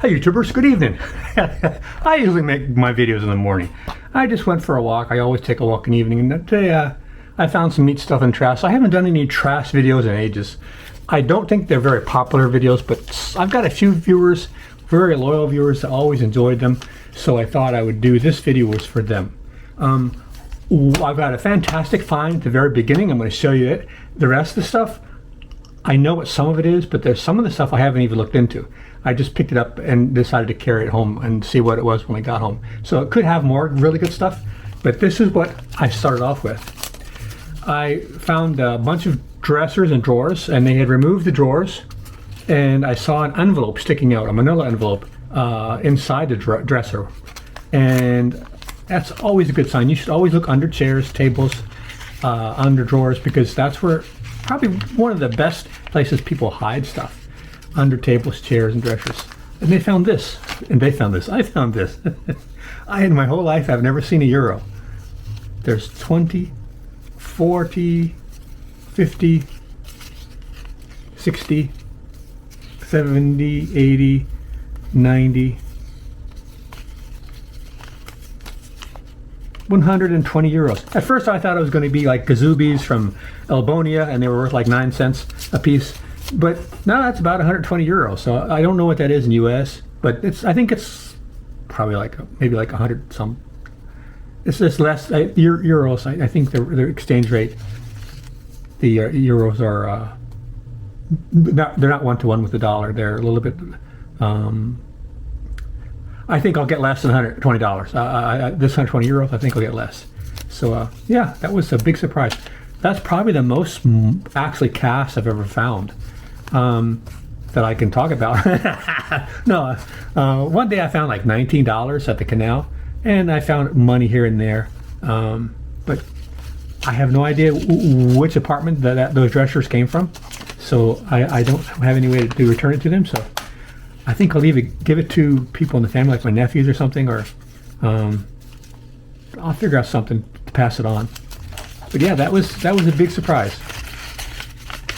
Hi YouTubers, good evening. I usually make my videos in the morning. I just went for a walk. I always take a walk in the evening, and today I found some neat stuff in trash. I haven't done any trash videos in ages. I don't think they're very popular videos, but I've got a few viewers, very loyal viewers that always enjoyed them, so I thought I would do this video was for them. I've got a fantastic find at the very beginning. I'm going to show you it. The rest of the stuff, I know what some of it is, but there's some of the stuff I haven't even looked into. I just picked it up and decided to carry it home and see what it was when I got home. So it could have more really good stuff, but this is what I started off with. I found a bunch of dressers and drawers, and they had removed the drawers, and I saw an envelope sticking out, a manila envelope, inside the dresser. And that's always a good sign. You should always look under chairs, tables, under drawers, because that's where probably one of the best places people hide stuff. Under tables, chairs, and dressers. And they found this. And they found this. I found this. In my whole life, I've never seen a euro. There's 20, 40, 50, 60, 70, 80, 90, 120 euros. At first I thought it was going to be like gazubis from Elbonia, and they were worth like 9 cents a piece. But no, that's about 120 euros. So I don't know what that is in US, but I think it's probably like maybe like 100 some. It's just less euros. I think their exchange rate, the euros are they're not 1-to-1 with the dollar. They're a little bit. I think I'll get less than $120. This 120 euros, I think I'll get less. So yeah, that was a big surprise. That's probably the most actually cash I've ever found that I can talk about. No, one day I found like $19 at the canal, and I found money here and there, but I have no idea which apartment those dressers came from, so I don't have any way to return it to them. So I think I'll either give it to people in the family, like my nephews or something, or I'll figure out something to pass it on. But yeah, that was a big surprise.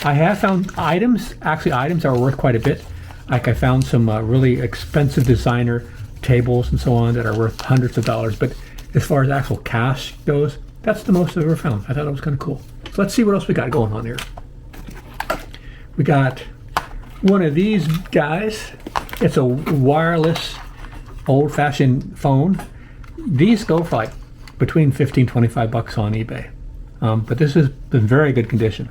I have found items that were worth quite a bit. Like I found some really expensive designer tables and so on that are worth hundreds of dollars. But as far as actual cash goes, that's the most I've ever found. I thought it was kind of cool. So let's see what else we got going on here. We got one of these guys. It's a wireless, old-fashioned phone. These go for like between $15-25 on eBay. But this is in very good condition.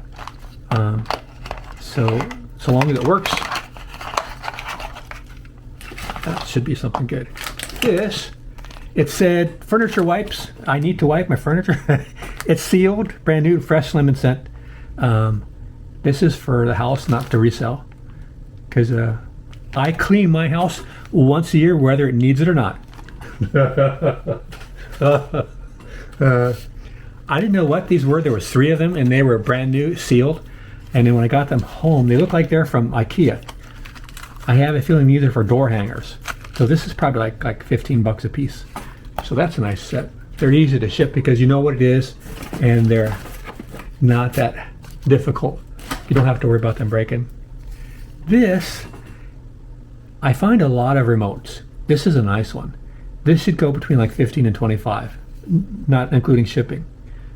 So long as it works, that should be something good. This, it said furniture wipes. I need to wipe my furniture. It's sealed, brand new, fresh lemon scent. This is for the house, not to resell, because I clean my house once a year, whether it needs it or not. I didn't know what these were. There was 3 of them, and they were brand new, sealed. And then when I got them home, they look like they're from IKEA. I have a feeling these are for door hangers. So this is probably like $15 a piece. So that's a nice set. They're easy to ship because you know what it is, and they're not that difficult. You don't have to worry about them breaking. This, I find a lot of remotes. This is a nice one. This should go between like 15 and 25, not including shipping.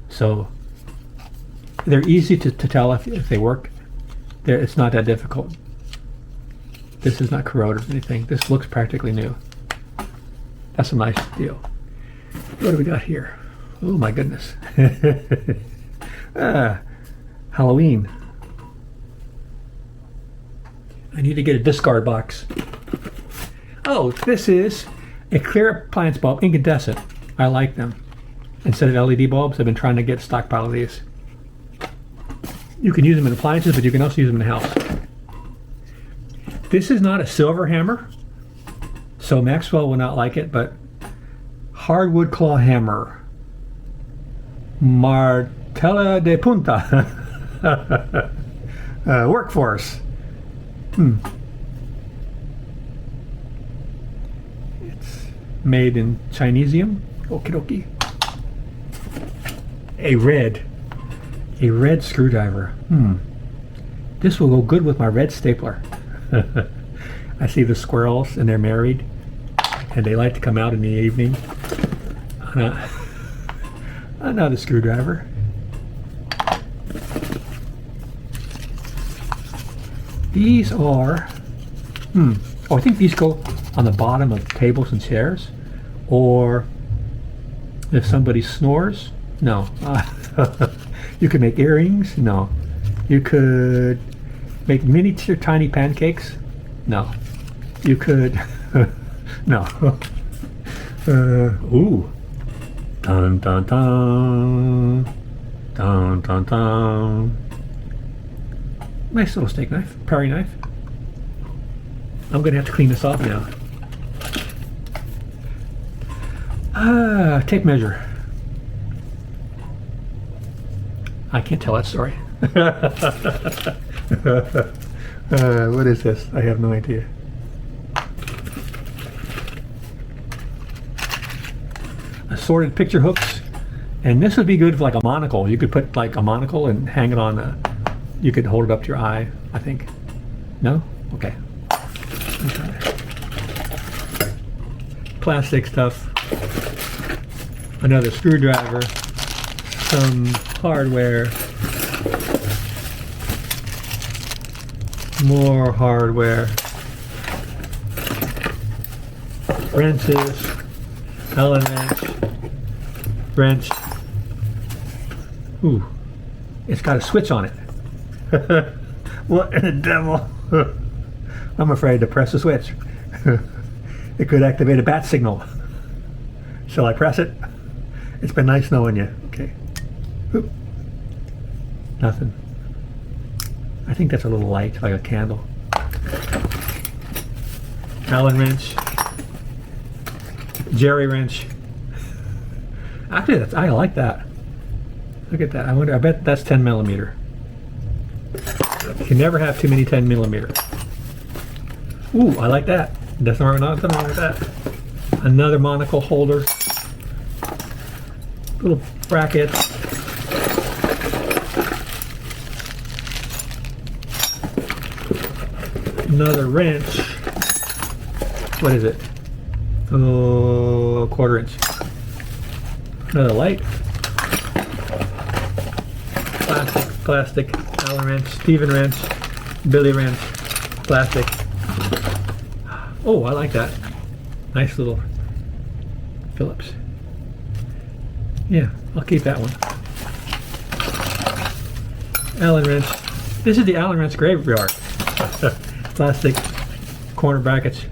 So they're easy to tell if they work. It's not that difficult. This is not corroded or anything. This looks practically new. That's a nice deal. What do we got here? Oh my goodness. Halloween. I need to get a discard box. Oh, this is a clear appliance bulb, incandescent. I like them. Instead of LED bulbs, I've been trying to get a stockpile of these. You can use them in appliances, but you can also use them in the house. This is not a silver hammer, so Maxwell will not like it, but hardwood claw hammer. Martella de punta. Workforce. It's made in Chinesium. Okie dokie. A red screwdriver. This will go good with my red stapler. I see the squirrels and they're married and they like to come out in the evening. Another screwdriver. These are, oh, I think these go on the bottom of tables and chairs, or if somebody snores, no. You could make earrings, no. You could make miniature tiny pancakes, no. You could, no. Ooh. Dun dun dun. Dun dun dun. Nice little steak knife, paring knife. I'm gonna have to clean this off now. Tape measure. I can't tell that story. What is this? I have no idea. Assorted picture hooks, and this would be good for like a monocle. You could put like a monocle and hang it on a, you could hold it up to your eye, I think. No? Okay. Plastic stuff. Another screwdriver. Some hardware. More hardware. Wrenches. Allen wrench. Ooh. It's got a switch on it. What in the devil? I'm afraid to press the switch. It could activate a bat signal. Shall I press it? It's been nice knowing you. Okay. Oop. Nothing. I think that's a little light, like a candle. Allen wrench. Jerry wrench. Actually, I like that. Look at that. I bet that's 10 millimeter. You can never have too many 10 millimeter. Ooh, I like that. Nothing wrong with that. Another monocle holder. Little brackets. Another wrench. What is it? Oh, 1/4 inch. Another light. Plastic. Allen wrench. Steven wrench. Billy wrench. Plastic. Oh, I like that. Nice little Phillips. Yeah, I'll keep that one. Allen wrench. This is the Allen wrench graveyard. Plastic corner brackets.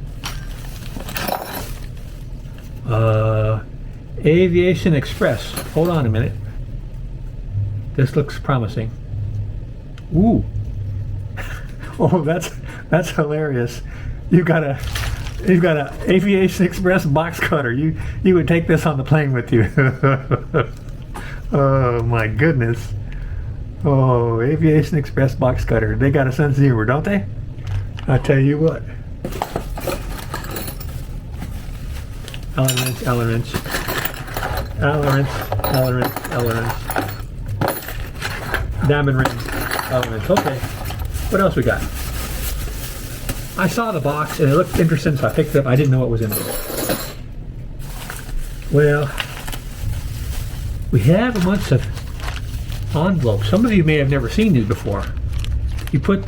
Aviation Express. Hold on a minute. This looks promising. Ooh. Oh, that's hilarious. You've got a Aviation Express box cutter. You would take this on the plane with you. Oh my goodness. Oh, Aviation Express box cutter. They got a sense of humor, don't they? I tell you what. Allen wrench, Allen wrench. Allen wrench, Allen wrench, Allen wrench. Diamond ring, Allen wrench. Okay. What else we got? I saw the box and it looked interesting, so I picked it up. I didn't know what was in there. Well, we have a bunch of envelopes. Some of you may have never seen these before. You put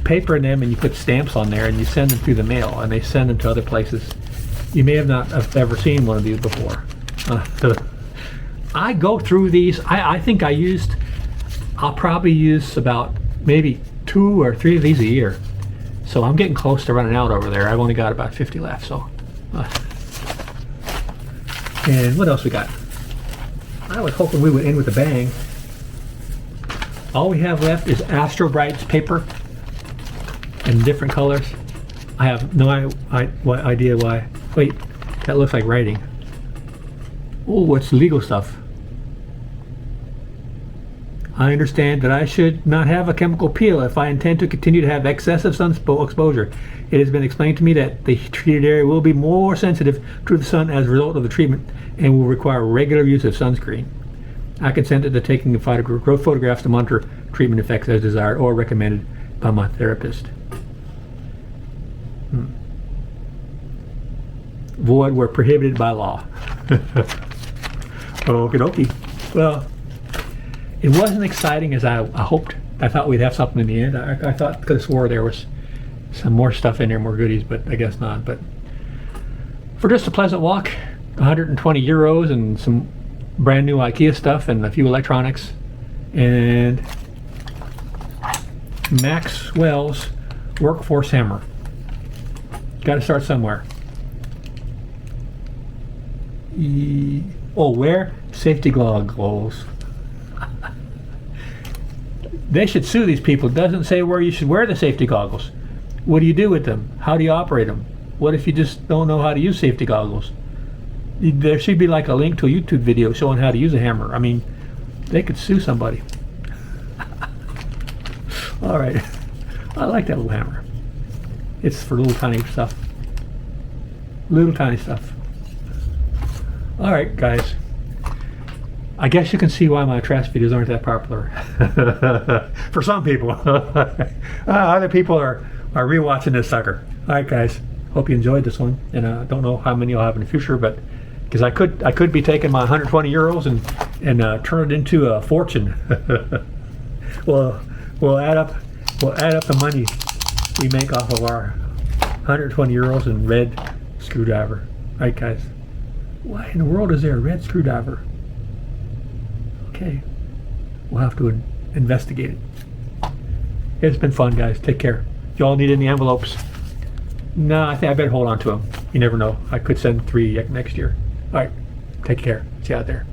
paper in them and you put stamps on there and you send them through the mail and they send them to other places. You may have not have ever seen one of these before. I go through these. I think I'll probably use about maybe 2 or 3 of these a year. So I'm getting close to running out over there. I've only got about 50 left. So, and what else we got? I was hoping we would end with a bang. All we have left is Astro Bright's paper in different colors. I have no idea why. Wait, that looks like writing. Oh, what's legal stuff? I understand that I should not have a chemical peel if I intend to continue to have excessive sun exposure. It has been explained to me that the treated area will be more sensitive to the sun as a result of the treatment and will require regular use of sunscreen. I consented to taking growth photographs to monitor treatment effects as desired or recommended by my therapist. void where prohibited by law. Okie dokie. Well, it wasn't exciting as I hoped. I thought we'd have something in the end. I thought, could have swore there was some more stuff in there, more goodies, but I guess not. But for just a pleasant walk, 120 euros and some brand new IKEA stuff and a few electronics and Maxwell's Workforce Hammer. Got to start somewhere. Wear safety goggles. They should sue these people. It doesn't say where you should wear the safety goggles. What do you do with them? How do you operate them? What if you just don't know how to use safety goggles? There should be like a link to a YouTube video showing how to use a hammer. I mean, they could sue somebody. All right. I like that little hammer. It's for little tiny stuff. Little tiny stuff. All right, guys. I guess you can see why my trash videos aren't that popular. For some people. Other people are rewatching this sucker. All right, guys. Hope you enjoyed this one. And I don't know how many I'll have in the future, but because I could be taking my 120 euros and turn it into a fortune. We'll add up the money we make off of our 120 euros and red screwdriver. All right, guys. Why in the world is there a red screwdriver? Okay, we'll have to investigate it. It's been fun, guys. Take care. If y'all need any envelopes, no, I think I better hold on to them. You never know. I could send 3 next year. All right, take care. See you out there.